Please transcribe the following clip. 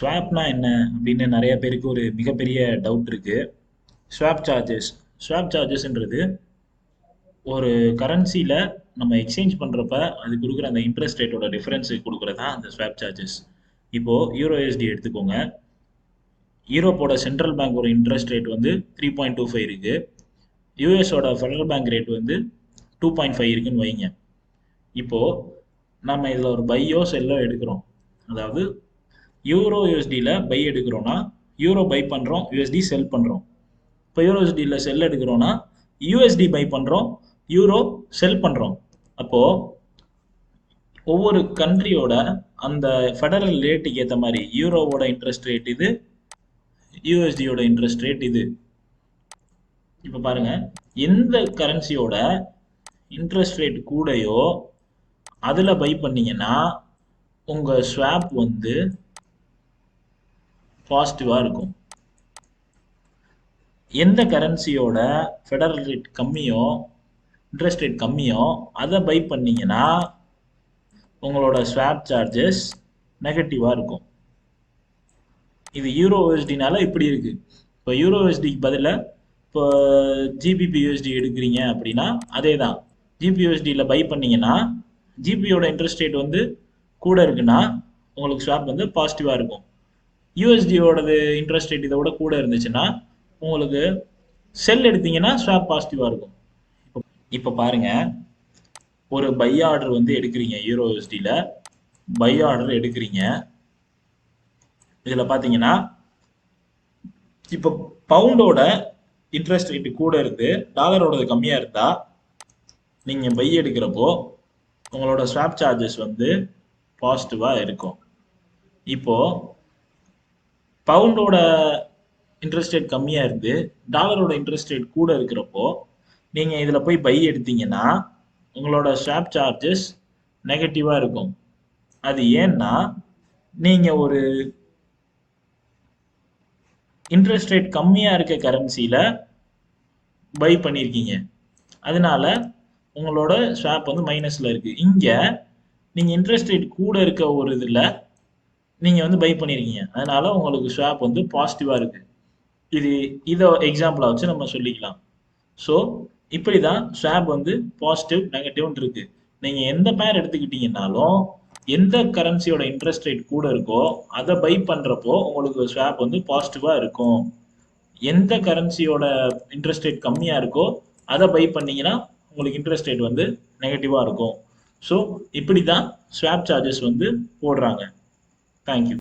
ஸ்வாப்னா என்ன அப்படின்னு நிறைய பேருக்கு ஒரு மிகப்பெரிய டவுட் இருக்கு. ஸ்வாப் சார்ஜஸ் ஸ்வாப் சார்ஜஸ்ன்றது ஒரு கரன்சியில் நம்ம எக்ஸ்சேஞ்ச் பண்ணுறப்ப அது கொடுக்குற அந்த இன்ட்ரெஸ்ட் ரேட்டோட டிஃபரன்ஸு கொடுக்குறதா அந்த ஸ்வாப் சார்ஜஸ். இப்போது யூரோஎஸ்டி எடுத்துக்கோங்க. யூரோப்போட சென்ட்ரல் பேங்க் ஒரு இன்ட்ரெஸ்ட் ரேட் வந்து 3.25 இருக்குது. யூஎஸோட ஃபெடரல் பேங்க் ரேட் வந்து 2.5 இருக்குன்னு வைங்க. இப்போது நம்ம இதில் ஒரு பையோ செல்லோ எடுக்கிறோம். அதாவது யூரோ யூஎஸ்டியில் பை எடுக்கிறோன்னா யூரோ பை பண்ணுறோம், யூஎஸ்டி செல் பண்ணுறோம். இப்போ யூரோ யூஎஸ்டியில் செல் எடுக்கிறோன்னா யூஎஸ்டி பை பண்ணுறோம், யூரோ செல் பண்ணுறோம். அப்போது ஒவ்வொரு கண்ட்ரியோட அந்த ஃபெடரல் ரேட்டுக்கு ஏற்ற மாதிரி யூரோவோட இன்ட்ரெஸ்ட் ரேட் இது, யூஎஸ்டியோட இன்ட்ரெஸ்ட் ரேட் இது. இப்போ பாருங்க, எந்த கரன்சியோட இன்ட்ரெஸ்ட் ரேட் கூடயோ அதில் பை பண்ணீங்கன்னா உங்கள் ஸ்வாப் வந்து பாசிட்டிவாக இருக்கும். எந்த கரன்சியோட ஃபெடரல் ரேட் கம்மியோ இன்ட்ரெஸ்ட் ரேட் கம்மியோ அதை பை பண்ணீங்கன்னா உங்களோட ஸ்வாப் சார்ஜஸ் நெகட்டிவாக இருக்கும். இது யூரோ யூஎஸ்டினால இப்படி இருக்கு. இப்போ யூரோ யூஎஸ்டிக்கு பதிலாக இப்போ ஜிபிபி யூஎஸ்டி எடுக்கிறீங்க அப்படின்னா அதே தான். ஜிபி யூஎஸ்டியில் பை பண்ணீங்கன்னா ஜிபியோட இன்ட்ரெஸ்ட் ரேட் வந்து கூட இருக்குன்னா உங்களுக்கு ஸ்வாப் வந்து பாசிட்டிவாக இருக்கும். யூஎஸ்டியோடது இன்ட்ரெஸ்ட் ரேட் இதை விட கூட இருந்துச்சுன்னா உங்களுக்கு செல் எடுத்தீங்கன்னா ஸ்வாப் பாசிட்டிவாக இருக்கும். இப்போ பாருங்க, ஒரு பை ஆர்டர் வந்து எடுக்கிறீங்க. யூரோ யூஎஸ்டியில் பை ஆர்டர் எடுக்கிறீங்க. இதில் பார்த்தீங்கன்னா இப்போ பவுண்டோட இன்ட்ரெஸ்ட் ரேட்டு கூட இருந்து டாலரோடது கம்மியாக இருந்தால் நீங்கள் பை எடுக்கிறப்போ உங்களோட ஸ்வாப் சார்ஜஸ் வந்து பாசிட்டிவாக இருக்கும். இப்போது பவுண்டோட இன்ட்ரெஸ்ட் ரேட் கம்மியாக இருந்து டாலரோட இன்ட்ரெஸ்ட் ரேட் கூட இருக்கிறப்போ நீங்கள் இதில் போய் பை எடுத்தீங்கன்னா உங்களோட ஸ்வாப் சார்ஜஸ் நெகட்டிவாக இருக்கும். அது ஏன்னா நீங்கள் ஒரு இன்ட்ரெஸ்ட் ரேட் கம்மியாக இருக்க கரன்சியில் பை பண்ணியிருக்கீங்க. அதனால உங்களோட ஸ்வாப் வந்து மைனஸில் இருக்குது. இங்கே நீங்கள் இன்ட்ரெஸ்ட் ரேட் கூட இருக்க ஒரு இதில் நீங்கள் வந்து பை பண்ணியிருக்கீங்க. அதனால உங்களுக்கு ஸ்வாப் வந்து பாசிட்டிவாக இருக்குது. இதை எக்ஸாம்பிளாக வச்சு நம்ம சொல்லிக்கலாம். ஸோ இப்படி தான் ஸ்வாப் வந்து பாசிட்டிவ் நெகட்டிவ்னு இருக்குது. நீங்கள் எந்த பேர் எடுத்துக்கிட்டீங்கன்னாலும் எந்த கரன்சியோட இன்ட்ரெஸ்ட் ரேட் கூட இருக்கோ அதை பை பண்ணுறப்போ உங்களுக்கு ஸ்வாப் வந்து பாசிட்டிவாக இருக்கும். எந்த கரன்சியோட இன்ட்ரெஸ்ட் ரேட் கம்மியாக இருக்கோ அதை பை பண்ணீங்கன்னா உங்களுக்கு இன்ட்ரெஸ்ட் ரேட் வந்து நெகட்டிவாக இருக்கும். ஸோ இப்படி தான் ஸ்வாப் சார்ஜஸ் வந்து போடுறாங்க. தேங்க்யூ.